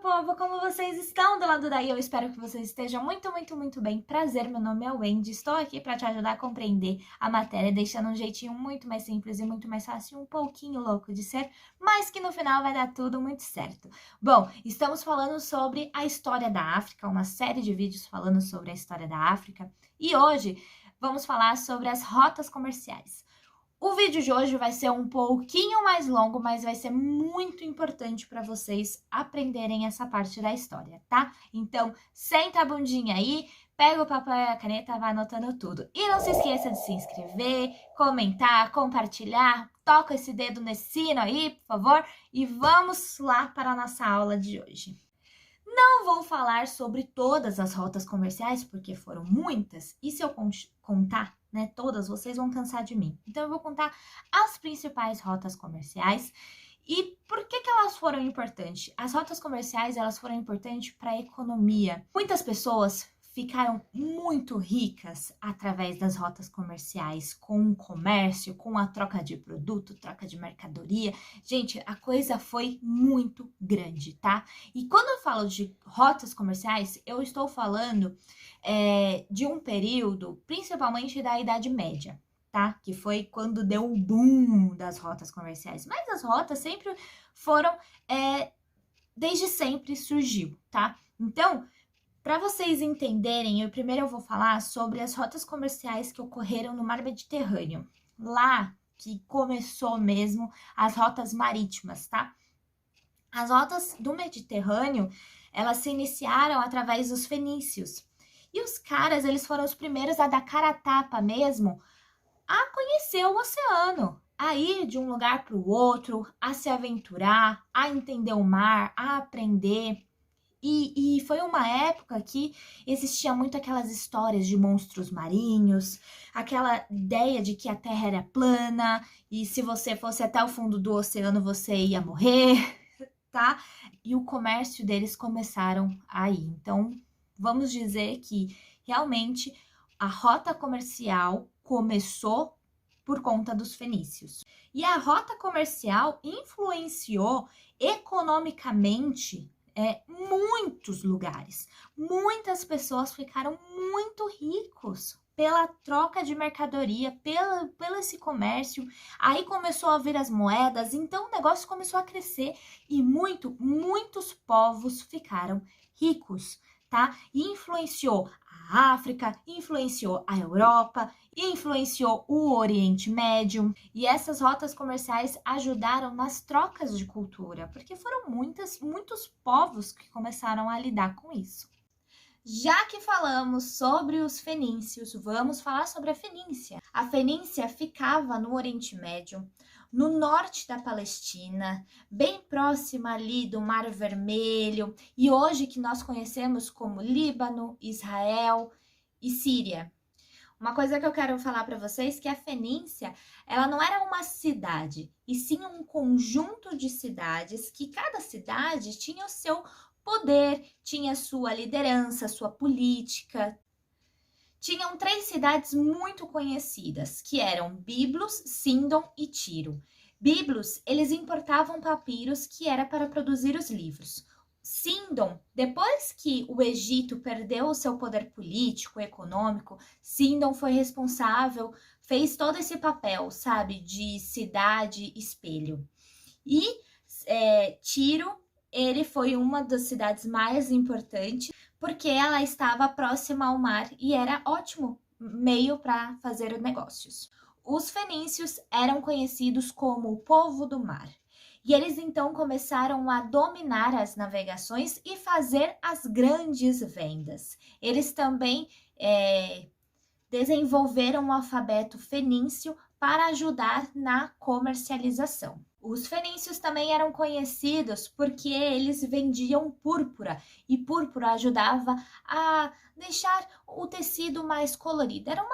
povo, como vocês estão do lado daí? Eu espero que vocês estejam muito bem. Prazer, meu nome é Wendy, estou aqui para te ajudar a compreender a matéria, deixando um jeitinho muito mais simples e muito mais fácil, um pouquinho louco de ser, mas que no final vai dar tudo muito certo. Bom, estamos falando sobre a história da África, uma série de vídeos falando sobre a história da África, e hoje vamos falar sobre as rotas comerciais. O vídeo de hoje vai ser um pouquinho mais longo, mas vai ser muito importante para vocês aprenderem essa parte da história, tá? Então, senta a bundinha aí, pega o papel e a caneta, vai anotando tudo. E não se esqueça de se inscrever, comentar, compartilhar, toca esse dedo nesse sino aí, por favor, e vamos lá para a nossa aula de hoje. Não vou falar sobre todas as rotas comerciais, porque foram muitas, e se eu contar, né, todas, vocês vão cansar de mim. Então, eu vou contar as principais rotas comerciais e por que elas foram importantes. As rotas comerciais, elas foram importantes para a economia. Muitas pessoas ficaram muito ricas através das rotas comerciais, com o comércio, com a troca de produto, troca de mercadoria. Gente, a coisa foi muito grande, tá? E quando eu falo de rotas comerciais, eu estou falando de um período, principalmente da Idade Média, tá? Que foi quando deu o boom das rotas comerciais. Mas as rotas sempre foram, desde sempre surgiu, tá? Então, para vocês entenderem, primeiro eu vou falar sobre as rotas comerciais que ocorreram no Mar Mediterrâneo. Lá que começou mesmo as rotas marítimas, tá? As rotas do Mediterrâneo, elas se iniciaram através dos fenícios. E os caras, eles foram os primeiros a dar cara a tapa mesmo, a conhecer o oceano, a ir de um lugar para o outro, a se aventurar, a entender o mar, a aprender. E foi uma época que existia muito aquelas histórias de monstros marinhos, aquela ideia de que a Terra era plana e se você fosse até o fundo do oceano você ia morrer, tá? E o comércio deles começaram aí. Então, vamos dizer que realmente a rota comercial começou por conta dos fenícios. E a rota comercial influenciou economicamente muitos lugares. Muitas pessoas ficaram muito ricos pela troca de mercadoria, pelo esse comércio. Aí começou a vir as moedas, então o negócio começou a crescer e muitos povos ficaram ricos, tá? E influenciou a África, influenciou a Europa, influenciou o Oriente Médio, e essas rotas comerciais ajudaram nas trocas de cultura, porque foram muitos povos que começaram a lidar com isso. Já que falamos sobre os fenícios, vamos falar sobre a Fenícia. A Fenícia ficava no Oriente Médio, no norte da Palestina, bem próxima ali do Mar Vermelho, e hoje que nós conhecemos como Líbano, Israel e Síria. Uma coisa que eu quero falar para vocês é que a Fenícia, ela não era uma cidade, e sim um conjunto de cidades que cada cidade tinha o seu poder, tinha sua liderança, sua política. Tinham 3 cidades muito conhecidas, que eram Byblos, Sídon e Tiro. Byblos, eles importavam papiros que era para produzir os livros. Sídon, depois que o Egito perdeu o seu poder político, econômico, Sídon foi responsável, fez todo esse papel, sabe, de cidade espelho. E Tiro, ele foi uma das cidades mais importantes, porque ela estava próxima ao mar e era ótimo meio para fazer negócios. Os fenícios eram conhecidos como o povo do mar. E eles então começaram a dominar as navegações e fazer as grandes vendas. Eles também desenvolveram o alfabeto fenício para ajudar na comercialização. Os fenícios também eram conhecidos porque eles vendiam púrpura, e púrpura ajudava a deixar o tecido mais colorido. Era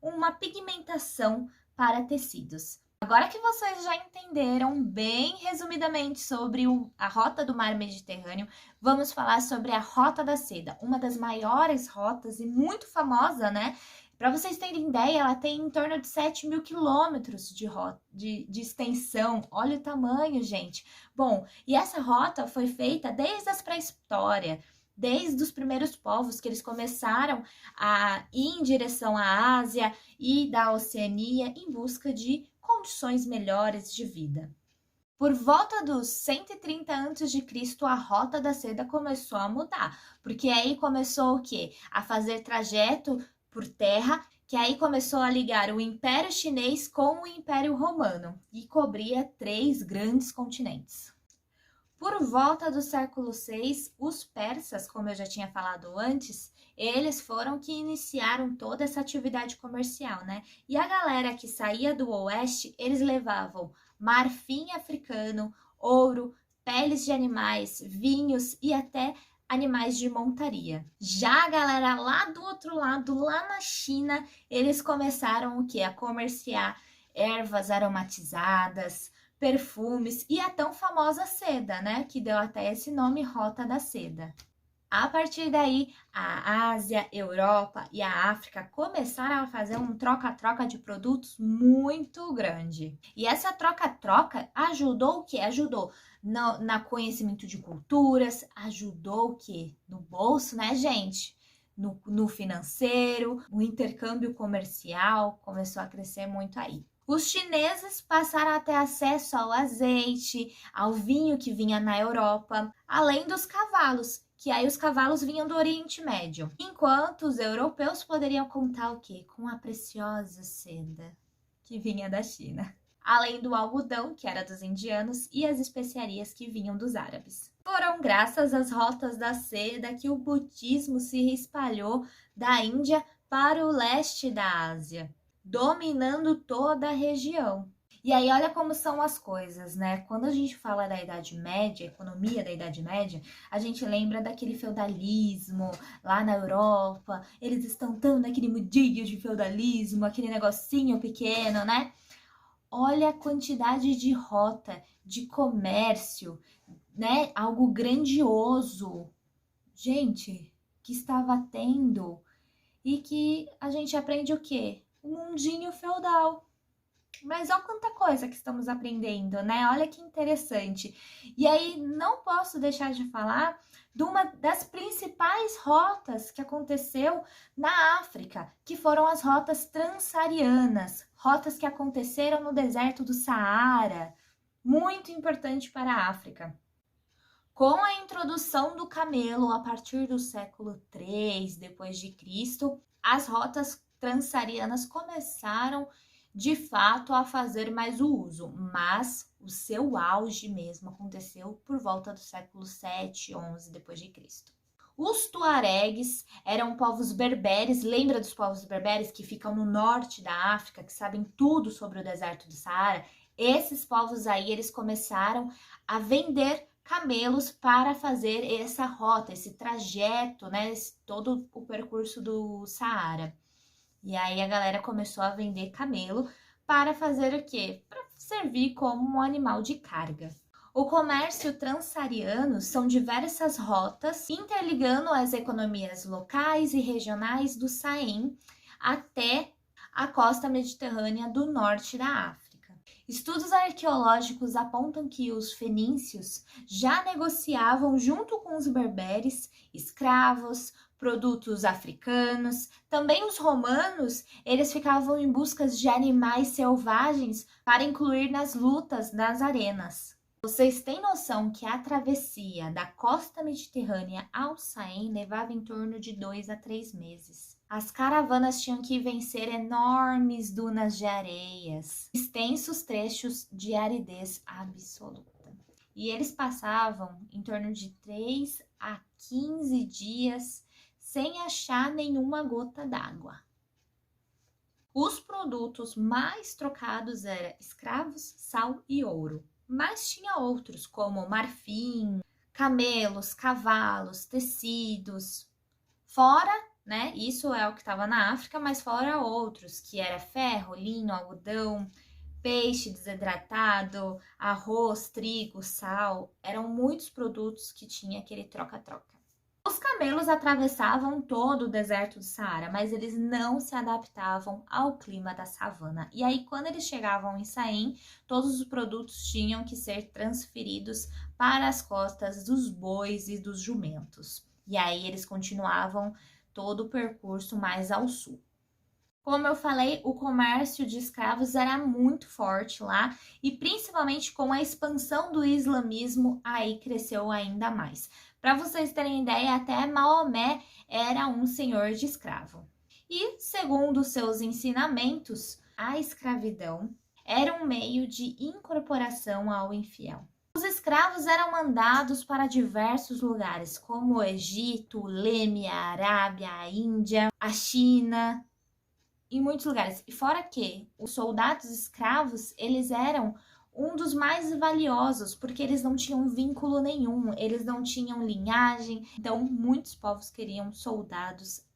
uma pigmentação para tecidos. Agora que vocês já entenderam bem resumidamente sobre a rota do Mar Mediterrâneo, vamos falar sobre a Rota da Seda, uma das maiores rotas e muito famosa, né? Para vocês terem ideia, ela tem em torno de 7.000 quilômetros de extensão. Olha o tamanho, gente. Bom, e essa rota foi feita desde a pré-história, desde os primeiros povos que eles começaram a ir em direção à Ásia e da Oceania em busca de condições melhores de vida. Por volta dos 130 a.C., a Rota da Seda começou a mudar, porque aí começou o quê? A fazer trajeto por terra, que aí começou a ligar o Império Chinês com o Império Romano e cobria 3 grandes continentes. Por volta do século VI, os persas, como eu já tinha falado antes, eles foram que iniciaram toda essa atividade comercial, né? E a galera que saía do oeste, eles levavam marfim africano, ouro, peles de animais, vinhos e até animais de montaria. Já a galera lá do outro lado, lá na China, eles começaram o quê? A comerciar ervas aromatizadas, perfumes e a tão famosa seda, né? Que deu até esse nome Rota da Seda. A partir daí, a Ásia, Europa e a África começaram a fazer um troca-troca de produtos muito grande. E essa troca-troca ajudou o quê? Ajudou no conhecimento de culturas, ajudou o quê? No bolso, né, gente? No financeiro, o intercâmbio comercial começou a crescer muito aí. Os chineses passaram a ter acesso ao azeite, ao vinho que vinha na Europa, além dos cavalos, que aí os cavalos vinham do Oriente Médio. Enquanto os europeus poderiam contar o quê? Com a preciosa seda que vinha da China. Além do algodão, que era dos indianos, e as especiarias que vinham dos árabes. Foram graças às rotas da seda que o budismo se espalhou da Índia para o leste da Ásia, dominando toda a região. E aí, olha como são as coisas, né? Quando a gente fala da Idade Média, economia da Idade Média, a gente lembra daquele feudalismo lá na Europa. Eles estão tão naquele mudinho de feudalismo, aquele negocinho pequeno, né? Olha a quantidade de rota, de comércio, né? Algo grandioso, gente, que estava tendo e que a gente aprende o quê? O mundinho feudal. Mas olha quanta coisa que estamos aprendendo, né? Olha que interessante. E aí, não posso deixar de falar de uma das principais rotas que aconteceu na África, que foram as rotas transsaarianas, rotas que aconteceram no deserto do Saara, muito importante para a África. Com a introdução do camelo a partir do século III depois de Cristo, as rotas transsaarianas começaram de fato a fazer mais o uso, mas o seu auge mesmo aconteceu por volta do século 7, 11 depois de Cristo. Os tuaregues eram povos berberes, lembra dos povos berberes que ficam no norte da África, que sabem tudo sobre o deserto do Saara? Esses povos aí, eles começaram a vender camelos para fazer essa rota, esse trajeto, né, todo o percurso do Saara. E aí a galera começou a vender camelo para fazer o quê? Para servir como um animal de carga. O comércio transsaariano são diversas rotas interligando as economias locais e regionais do Saém até a costa mediterrânea do norte da África. Estudos arqueológicos apontam que os fenícios já negociavam junto com os berberes escravos, produtos africanos. Também os romanos, eles ficavam em busca de animais selvagens para incluir nas lutas das arenas. Vocês têm noção que a travessia da costa mediterrânea ao Saém levava em torno de 2 a 3 meses. As caravanas tinham que vencer enormes dunas de areias, extensos trechos de aridez absoluta. E eles passavam em torno de 3 a 15 dias sem achar nenhuma gota d'água. Os produtos mais trocados eram escravos, sal e ouro. Mas tinha outros, como marfim, camelos, cavalos, tecidos. Fora, né? Isso é o que estava na África, mas fora outros, que era ferro, linho, algodão, peixe desidratado, arroz, trigo, sal. Eram muitos produtos que tinha aquele troca-troca. Os camelos atravessavam todo o deserto do Saara, mas eles não se adaptavam ao clima da savana. E aí, quando eles chegavam em Saim, todos os produtos tinham que ser transferidos para as costas dos bois e dos jumentos. E aí, eles continuavam todo o percurso mais ao sul. Como eu falei, o comércio de escravos era muito forte lá e principalmente com a expansão do islamismo, aí cresceu ainda mais. Para vocês terem ideia, até Maomé era um senhor de escravo. E, segundo seus ensinamentos, a escravidão era um meio de incorporação ao infiel. Os escravos eram mandados para diversos lugares, como o Egito, Lêmia, a Arábia, a Índia, a China, em muitos lugares. E fora que os soldados escravos, eles eram um dos mais valiosos, porque eles não tinham vínculo nenhum, eles não tinham linhagem, então muitos povos queriam soldados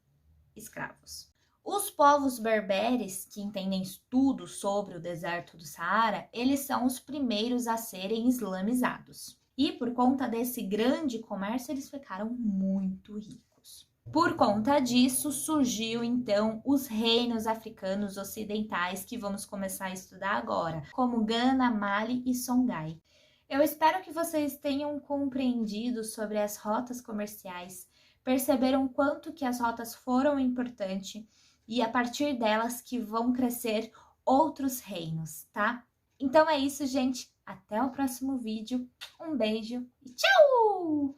escravos. Os povos berberes, que entendem tudo sobre o deserto do Saara, eles são os primeiros a serem islamizados. E por conta desse grande comércio, eles ficaram muito ricos. Por conta disso, surgiu então os reinos africanos ocidentais que vamos começar a estudar agora, como Gana, Mali e Songhai. Eu espero que vocês tenham compreendido sobre as rotas comerciais, perceberam quanto que as rotas foram importantes e a partir delas que vão crescer outros reinos, tá? Então é isso, gente. Até o próximo vídeo. Um beijo e tchau!